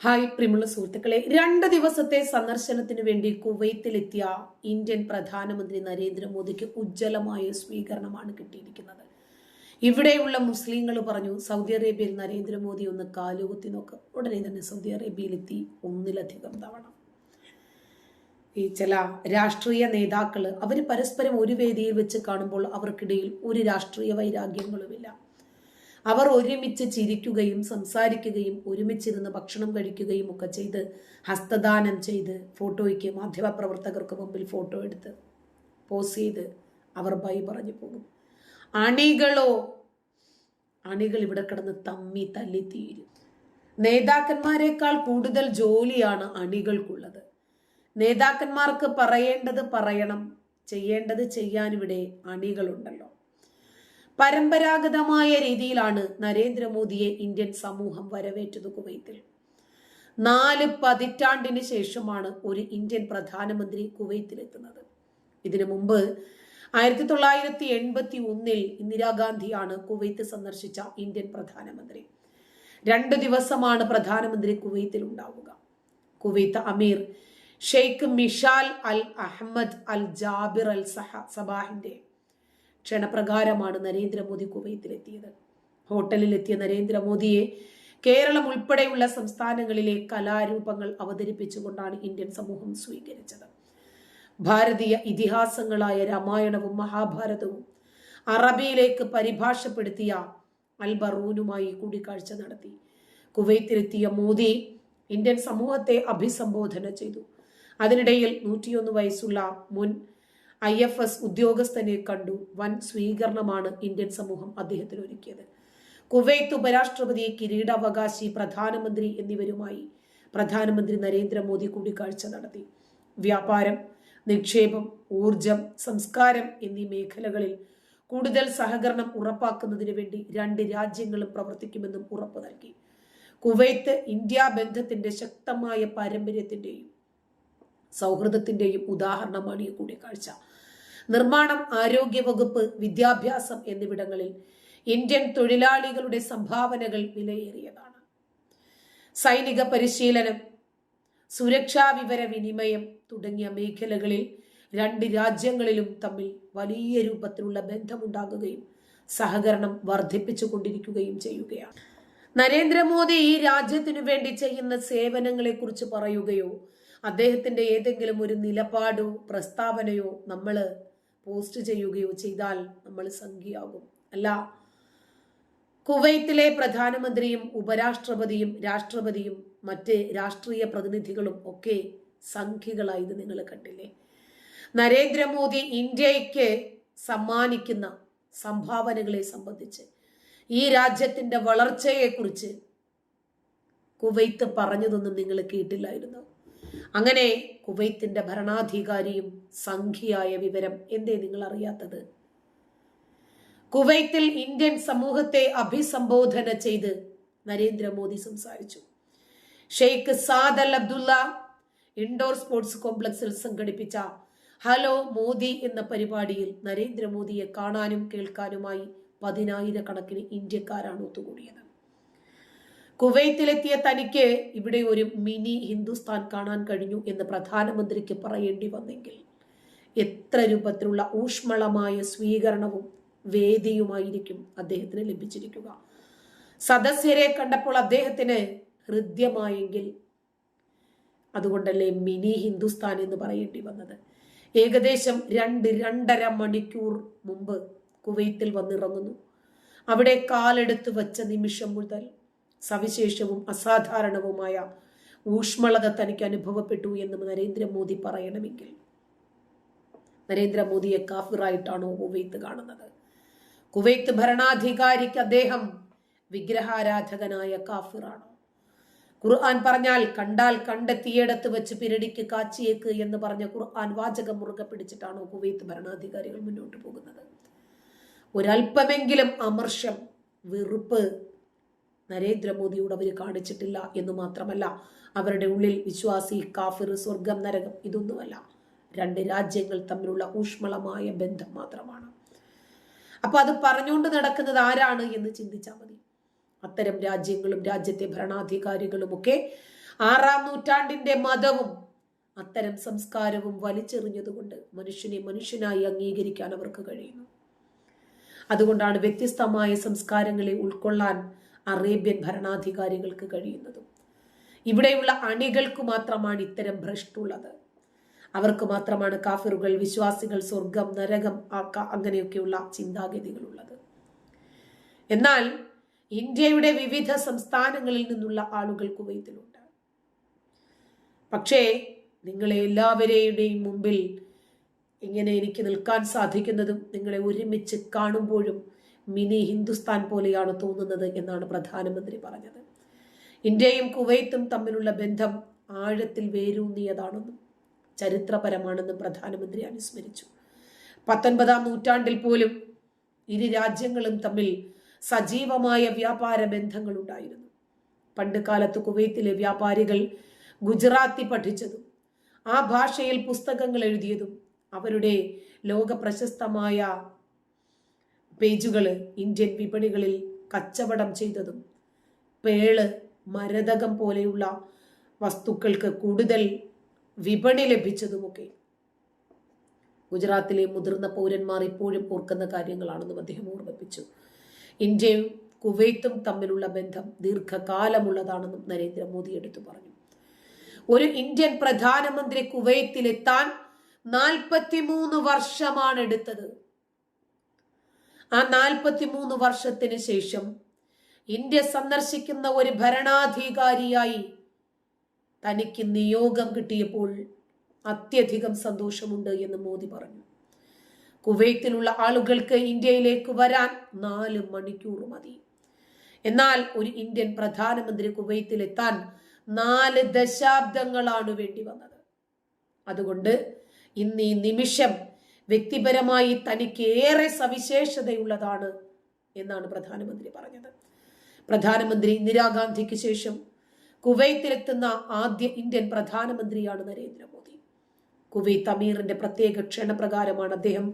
Hi പ്രിയമുള്ള സുഹൃത്തുക്കളെ, 2 ദിവസത്തെ സന്ദർശനത്തിന് വേണ്ടി കുവൈത്തിലെത്തിയ ഇന്ത്യൻ പ്രധാനമന്ത്രി നരേന്ദ്രമോദിക്ക് ഉജ്ജ്വലമായ സ്വീകരണമാണ് കിട്ടിയിരിക്കുന്നത്. ഇവിടെയുള്ള മുസ്ലിങ്ങൾ പറഞ്ഞു, സൗദി അറേബ്യയിൽ നരേന്ദ്രമോദി ഒന്ന് കാലുകുത്തി നോക്ക്. ഉടനെ തന്നെ സൗദി അറേബ്യയിലെത്തി ഒന്നിലധികം തവണ. ഈ ചില രാഷ്ട്രീയ നേതാക്കള് അവർ പരസ്പരം ഒരു വേദിയിൽ വെച്ച് കാണുമ്പോൾ അവർക്കിടയിൽ ഒരു രാഷ്ട്രീയ വൈരാഗ്യങ്ങളുമില്ല. അവർ ഒരുമിച്ച് ചിരിക്കുകയും സംസാരിക്കുകയും ഒരുമിച്ചിരുന്ന് ഭക്ഷണം കഴിക്കുകയും ഒക്കെ ചെയ്ത് ഹസ്തദാനം ചെയ്ത് ഫോട്ടോയ്ക്ക് മാധ്യമപ്രവർത്തകർക്ക് മുമ്പിൽ ഫോട്ടോ എടുത്ത് പോസ് ചെയ്ത് അവർ ബൈ പറഞ്ഞു പോകും. അണികൾ ഇവിടെ കിടന്ന് തമ്മി തല്ലിത്തീരും. നേതാക്കന്മാരെക്കാൾ കൂടുതൽ ജോലിയാണ് അണികൾക്കുള്ളത്. നേതാക്കന്മാർക്ക് പറയേണ്ടത് പറയണം, ചെയ്യേണ്ടത് ചെയ്യാൻ ഇവിടെ അണികളുണ്ടല്ലോ. പരമ്പരാഗതമായ രീതിയിലാണ് നരേന്ദ്രമോദിയെ ഇന്ത്യൻ സമൂഹം വരവേറ്റത്. കുവൈത്തിൽ 4 പതിറ്റാണ്ടിന് ശേഷമാണ് ഒരു ഇന്ത്യൻ പ്രധാനമന്ത്രി കുവൈത്തിലെത്തുന്നത്. ഇതിനു മുമ്പ് 1981 ഇന്ദിരാഗാന്ധിയാണ് കുവൈത്ത് സന്ദർശിച്ച ഇന്ത്യൻ പ്രധാനമന്ത്രി. 2 ദിവസമാണ് പ്രധാനമന്ത്രി കുവൈത്തിൽ ഉണ്ടാവുക. കുവൈത്ത് അമീർ ഷെയ്ഖ് മിഷാൽ അൽ അഹമ്മദ് അൽ ജാബിർ അൽ സബാഹിന്റെ ക്ഷണപ്രകാരമാണ് നരേന്ദ്രമോദി കുവൈത്തിലെത്തിയത്. ഹോട്ടലിലെത്തിയ നരേന്ദ്രമോദിയെ കേരളം ഉൾപ്പെടെയുള്ള സംസ്ഥാനങ്ങളിലെ കലാരൂപങ്ങൾ അവതരിപ്പിച്ചുകൊണ്ടാണ് ഇന്ത്യൻ സമൂഹം സ്വീകരിച്ചത്. ഭാരതീയ ഇതിഹാസങ്ങളായ രാമായണവും മഹാഭാരതവും അറബിയിലേക്ക് പരിഭാഷപ്പെടുത്തിയ അൽബറൂനുമായി കൂടിക്കാഴ്ച നടത്തി. കുവൈത്തിലെത്തിയ മോദി ഇന്ത്യൻ സമൂഹത്തെ അഭിസംബോധന ചെയ്തു. അതിനിടയിൽ 101 വയസ്സുള്ള മുൻ IFS ഉദ്യോഗസ്ഥനെ കണ്ടു. വൻ സ്വീകരണമാണ് ഇന്ത്യൻ സമൂഹം അദ്ദേഹത്തിന് ഒരുക്കിയത്. കുവൈത്ത് ഉപരാഷ്ട്രപതി, കിരീടാവകാശി, പ്രധാനമന്ത്രി എന്നിവരുമായി പ്രധാനമന്ത്രി നരേന്ദ്രമോദി കൂടിക്കാഴ്ച നടത്തി. വ്യാപാരം, നിക്ഷേപം, ഊർജം, സംസ്കാരം എന്നീ മേഖലകളിൽ കൂടുതൽ സഹകരണം ഉറപ്പാക്കുന്നതിന് വേണ്ടി 2 രാജ്യങ്ങളും പ്രവർത്തിക്കുമെന്നും ഉറപ്പു നൽകി. കുവൈത്ത് ഇന്ത്യ ബന്ധത്തിന്റെ ശക്തമായ പാരമ്പര്യത്തിന്റെയും സൗഹൃദത്തിന്റെയും ഉദാഹരണമാണ് ഈ കൂടിക്കാഴ്ച. നിർമ്മാണം, ആരോഗ്യവകുപ്പ്, വിദ്യാഭ്യാസം എന്നിവിടങ്ങളിൽ ഇന്ത്യൻ തൊഴിലാളികളുടെ സംഭാവനകൾ വിലയേറിയതാണ്. സൈനിക പരിശീലനം, സുരക്ഷാ വിവര വിനിമയം തുടങ്ങിയ മേഖലകളിൽ 2 രാജ്യങ്ങളിലും തമ്മിൽ വലിയ രൂപത്തിലുള്ള ബന്ധമുണ്ടാകുകയും സഹകരണം വർദ്ധിപ്പിച്ചു കൊണ്ടിരിക്കുകയും ചെയ്യുകയാണ്. നരേന്ദ്രമോദി ഈ രാജ്യത്തിനു വേണ്ടി ചെയ്യുന്ന സേവനങ്ങളെ കുറിച്ച് പറയുകയോ അദ്ദേഹത്തിന്റെ ഏതെങ്കിലും ഒരു നിലപാടോ പ്രസ്താവനയോ നമ്മൾ പോസ്റ്റ് ചെയ്യുകയോ ചെയ്താൽ നമ്മൾ സംഖ്യയാകും. അല്ല, കുവൈത്തിലെ പ്രധാനമന്ത്രിയും ഉപരാഷ്ട്രപതിയും രാഷ്ട്രപതിയും മറ്റ് രാഷ്ട്രീയ പ്രതിനിധികളും ഒക്കെ സംഖ്യകളായത് നിങ്ങൾ കണ്ടില്ലേ? നരേന്ദ്രമോദി ഇന്ത്യക്ക് സമ്മാനിക്കുന്ന സംഭാവനകളെ സംബന്ധിച്ച്, ഈ രാജ്യത്തിന്റെ വളർച്ചയെക്കുറിച്ച് കുവൈത്ത് പറഞ്ഞതൊന്നും നിങ്ങൾ കേട്ടില്ലായിരുന്നു. അങ്ങനെ കുവൈത്തിന്റെ ഭരണാധികാരിയും സംഖ്യയായ വിവരം എന്തേ നിങ്ങൾ അറിയാത്തത്? കുവൈത്തിൽ ഇന്ത്യൻ സമൂഹത്തെ അഭിസംബോധന ചെയ്ത് നരേന്ദ്രമോദി സംസാരിച്ചു. ഷെയ്ഖ് സാദ് അൽ അബ്ദുള്ള ഇൻഡോർ സ്പോർട്സ് കോംപ്ലക്സിൽ സംഘടിപ്പിച്ച ഹലോ മോദി എന്ന പരിപാടിയിൽ നരേന്ദ്രമോദിയെ കാണാനും കേൾക്കാനുമായി 10,000 ഇന്ത്യക്കാരാണ് ഒത്തുകൂടിയത്. കുവൈത്തിലെത്തിയ തനിക്ക് ഇവിടെ ഒരു മിനി ഹിന്ദുസ്ഥാൻ കാണാൻ കഴിഞ്ഞു എന്ന് പ്രധാനമന്ത്രിക്ക് പറയേണ്ടി വന്നെങ്കിൽ എത്ര രൂപത്തിലുള്ള ഊഷ്മളമായ സ്വീകരണവും വേദിയുമായിരിക്കും അദ്ദേഹത്തിന് ലഭിച്ചിരിക്കുക. സദസ്യരെ കണ്ടപ്പോൾ അദ്ദേഹത്തിന് ഹൃദ്യമായെങ്കിൽ അതുകൊണ്ടല്ലേ മിനി ഹിന്ദുസ്ഥാൻ എന്ന് പറയേണ്ടി വന്നത്. ഏകദേശം 2-2.5 മണിക്കൂർ മുമ്പ് കുവൈത്തിൽ വന്നിറങ്ങുന്നു. അവിടെ കാലെടുത്ത് വച്ച നിമിഷം മുതൽ സവിശേഷവും അസാധാരണവുമായ ഊഷ്മളത തനിക്ക് അനുഭവപ്പെട്ടു എന്ന് നരേന്ദ്രമോദി പറയണമെങ്കിൽ നരേന്ദ്രമോദിയെ കാഫിറായിട്ടാണോ കുവൈത്ത് കാണുന്നത്? കുവൈത്ത് ഭരണാധികാരിക്ക് അദ്ദേഹം വിഗ്രഹാരാധകനായ കാഫിറാണോ? ഖുർആൻ പറഞ്ഞാൽ കണ്ടാൽ കണ്ടെത്തിയിടത്ത് വെച്ച് പിരടിക്ക് കാച്ചിയേക്ക് എന്ന് പറഞ്ഞ ഖുർആൻ വാചകം മുറുകെ പിടിച്ചിട്ടാണോ കുവൈത്ത് ഭരണാധികാരികൾ മുന്നോട്ട് പോകുന്നത്? ഒരല്പമെങ്കിലും അമർഷം, വെറുപ്പ് നരേന്ദ്രമോദിയോട് അവർ കാണിച്ചിട്ടില്ല എന്ന് മാത്രമല്ല, അവരുടെ ഉള്ളിൽ വിശ്വാസി, കാഫിർ, സ്വർഗം, നരകം ഇതൊന്നുമല്ല. 2 രാജ്യങ്ങൾ തമ്മിലുള്ള ഊഷ്മളമായ ബന്ധം മാത്രമാണ്. അപ്പൊ അത് പറഞ്ഞുകൊണ്ട് നടക്കുന്നത് ആരാണ് എന്ന് ചിന്തിച്ചാൽ മതി. അത്തരം രാജ്യങ്ങളും രാജ്യത്തെ ഭരണാധികാരികളുമൊക്കെ 6-ാം നൂറ്റാണ്ടിന്റെ മതവും അത്തരം സംസ്കാരവും വലിച്ചെറിഞ്ഞതുകൊണ്ട് മനുഷ്യനെ മനുഷ്യനായി അംഗീകരിക്കാൻ അവർക്ക് കഴിയുന്നു. അതുകൊണ്ടാണ് വ്യത്യസ്തമായ സംസ്കാരങ്ങളെ ഉൾക്കൊള്ളാൻ അറേബ്യൻ ഭരണാധികാരികൾക്ക് കഴിയുന്നതും. ഇവിടെയുള്ള അണികൾക്ക് മാത്രമാണ് ഇത്തരം ഭ്രഷ്ടുള്ളത്. അവർക്ക് മാത്രമാണ് കാഫിറുകൾ, വിശ്വാസികൾ, സ്വർഗം, നരകം, അങ്ങനെയൊക്കെയുള്ള ചിന്താഗതികളുള്ളത്. എന്നാൽ ഇന്ത്യയുടെ വിവിധ സംസ്ഥാനങ്ങളിൽ നിന്നുള്ള ആളുകൾ കുവൈത്തിലുണ്ട്. പക്ഷേ നിങ്ങളെ എല്ലാവരുടെയും മുമ്പിൽ ഇങ്ങനെ എനിക്ക് നിൽക്കാൻ സാധിക്കുന്നതും നിങ്ങളെ ഒരുമിച്ച് കാണുമ്പോഴും മിനി ഹിന്ദുസ്ഥാൻ പോലെയാണ് തോന്നുന്നത് എന്നാണ് പ്രധാനമന്ത്രി പറഞ്ഞത്. ഇന്ത്യയും കുവൈത്തും തമ്മിലുള്ള ബന്ധം ആഴത്തിൽ വേരൂന്നിയതാണെന്നും ചരിത്രപരമാണെന്നും പ്രധാനമന്ത്രി അനുസ്മരിച്ചു. 19-ാം നൂറ്റാണ്ടിൽ പോലും ഇരു രാജ്യങ്ങളും തമ്മിൽ സജീവമായ വ്യാപാര ബന്ധങ്ങൾ ഉണ്ടായിരുന്നു. പണ്ട് കാലത്ത് കുവൈത്തിലെ വ്യാപാരികൾ ഗുജറാത്തി പഠിച്ചതും ആ ഭാഷയിൽ പുസ്തകങ്ങൾ എഴുതിയതും അവരുടെ ലോക പ്രശസ്തമായ പേജുകൾ ഇന്ത്യൻ വിപണികളിൽ കച്ചവടം ചെയ്തതും പേള്, മരതകം പോലെയുള്ള വസ്തുക്കൾക്ക് കൂടുതൽ വിപണി ലഭിച്ചതുമൊക്കെ ഗുജറാത്തിലെ മുതിർന്ന പൗരന്മാർ ഇപ്പോഴും ഓർക്കുന്ന കാര്യങ്ങളാണെന്നും അദ്ദേഹം ഓർമ്മിപ്പിച്ചു. ഇന്ത്യയും കുവൈത്തും തമ്മിലുള്ള ബന്ധം ദീർഘകാലമുള്ളതാണെന്നും നരേന്ദ്രമോദി എടുത്തു പറഞ്ഞു. ഒരു ഇന്ത്യൻ പ്രധാനമന്ത്രി കുവൈത്തിലെത്താൻ 43 വർഷമാണ് എടുത്തത്. ആ 43 വർഷത്തിന് ശേഷം ഇന്ത്യ സന്ദർശിക്കുന്ന ഒരു ഭരണാധികാരിയായി തനിക്ക് നിയോഗം കിട്ടിയപ്പോൾ അത്യധികം സന്തോഷമുണ്ട് എന്ന് മോദി പറഞ്ഞു. കുവൈത്തിലുള്ള ആളുകൾക്ക് ഇന്ത്യയിലേക്ക് വരാൻ 4 മണിക്കൂർ മതി. എന്നാൽ ഒരു ഇന്ത്യൻ പ്രധാനമന്ത്രി കുവൈത്തിലെത്താൻ 4 ദശാബ്ദങ്ങളാണ് വേണ്ടി വന്നത്. അതുകൊണ്ട് ഇന്ന് ഈ നിമിഷം വ്യക്തിപരമായി തനിക്ക് ഏറെ സവിശേഷതയുള്ളതാണ് എന്നാണ് പ്രധാനമന്ത്രി പറഞ്ഞത്. പ്രധാനമന്ത്രി ഇന്ദിരാഗാന്ധിക്ക് ശേഷം കുവൈത്തിലെത്തുന്ന ആദ്യ ഇന്ത്യൻ പ്രധാനമന്ത്രിയാണ് നരേന്ദ്രമോദി. കുവൈത്ത് അമീറിന്റെ പ്രത്യേക ക്ഷണപ്രകാരമാണ് അദ്ദേഹം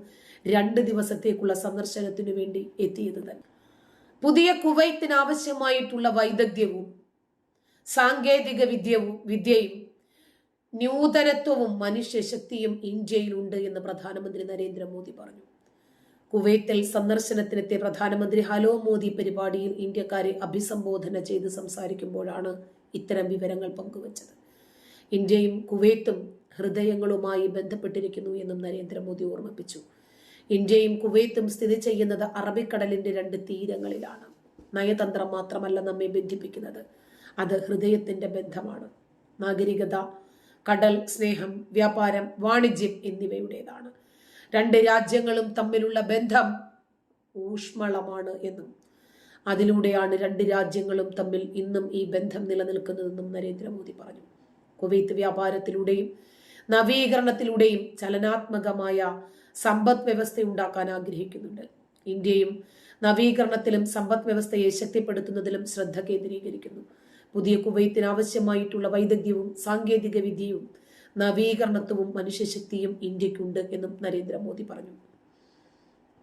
2 ദിവസത്തേക്കുള്ള സന്ദർശനത്തിനു വേണ്ടി എത്തിയത് തന്നെ. പുതിയ കുവൈത്തിന് ആവശ്യമായിട്ടുള്ള വൈദഗ്ധ്യവും സാങ്കേതിക വിദ്യയും നൂതനത്വവും മനുഷ്യശക്തിയും ഇന്ത്യയിലുണ്ട് എന്ന് പ്രധാനമന്ത്രി നരേന്ദ്രമോദി പറഞ്ഞു. കുവൈത്തിൽ സന്ദർശനത്തിനെത്തിയ പ്രധാനമന്ത്രി ഹലോ മോദി പരിപാടിയിൽ ഇന്ത്യക്കാരെ അഭിസംബോധന ചെയ്ത് സംസാരിക്കുമ്പോഴാണ് ഇത്തരം വിവരങ്ങൾ പങ്കുവച്ചത്. ഇന്ത്യയും കുവൈത്തും ഹൃദയങ്ങളുമായി ബന്ധപ്പെട്ടിരിക്കുന്നു എന്നും നരേന്ദ്രമോദി ഓർമ്മിപ്പിച്ചു. ഇന്ത്യയും കുവൈത്തും സ്ഥിതി ചെയ്യുന്നത് അറബിക്കടലിന്റെ 2 തീരങ്ങളിലാണ്. നയതന്ത്രം മാത്രമല്ല നമ്മെ ബന്ധിപ്പിക്കുന്നത്, അത് ഹൃദയത്തിന്റെ ബന്ധമാണ്. നാഗരികത, കടൽ, സ്നേഹം, വ്യാപാരം, വാണിജ്യം എന്നിവയുടേതാണ്. 2 രാജ്യങ്ങളും തമ്മിലുള്ള ബന്ധം ഊഷ്മളമാണ് എന്നും അതിലൂടെയാണ് 2 രാജ്യങ്ങളും തമ്മിൽ ഇന്നും ഈ ബന്ധം നിലനിൽക്കുന്നതെന്നും നരേന്ദ്രമോദി പറഞ്ഞു. കുവൈത്ത് വ്യാപാരത്തിലൂടെയും നവീകരണത്തിലൂടെയും ചലനാത്മകമായ സമ്പദ് വ്യവസ്ഥ ഉണ്ടാക്കാൻ ആഗ്രഹിക്കുന്നുണ്ട്. ഇന്ത്യയും നവീകരണത്തിലും സമ്പദ് വ്യവസ്ഥയെ ശക്തിപ്പെടുത്തുന്നതിലും ശ്രദ്ധ കേന്ദ്രീകരിക്കുന്നു. പുതിയ കുവൈത്തിന് ആവശ്യമായിട്ടുള്ള വൈദഗ്ധ്യവും സാങ്കേതിക വിദ്യയും നവീകരണത്വവും മനുഷ്യശക്തിയും ഇന്ത്യക്കുണ്ട് എന്നും നരേന്ദ്രമോദി പറഞ്ഞു.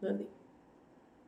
നന്ദി.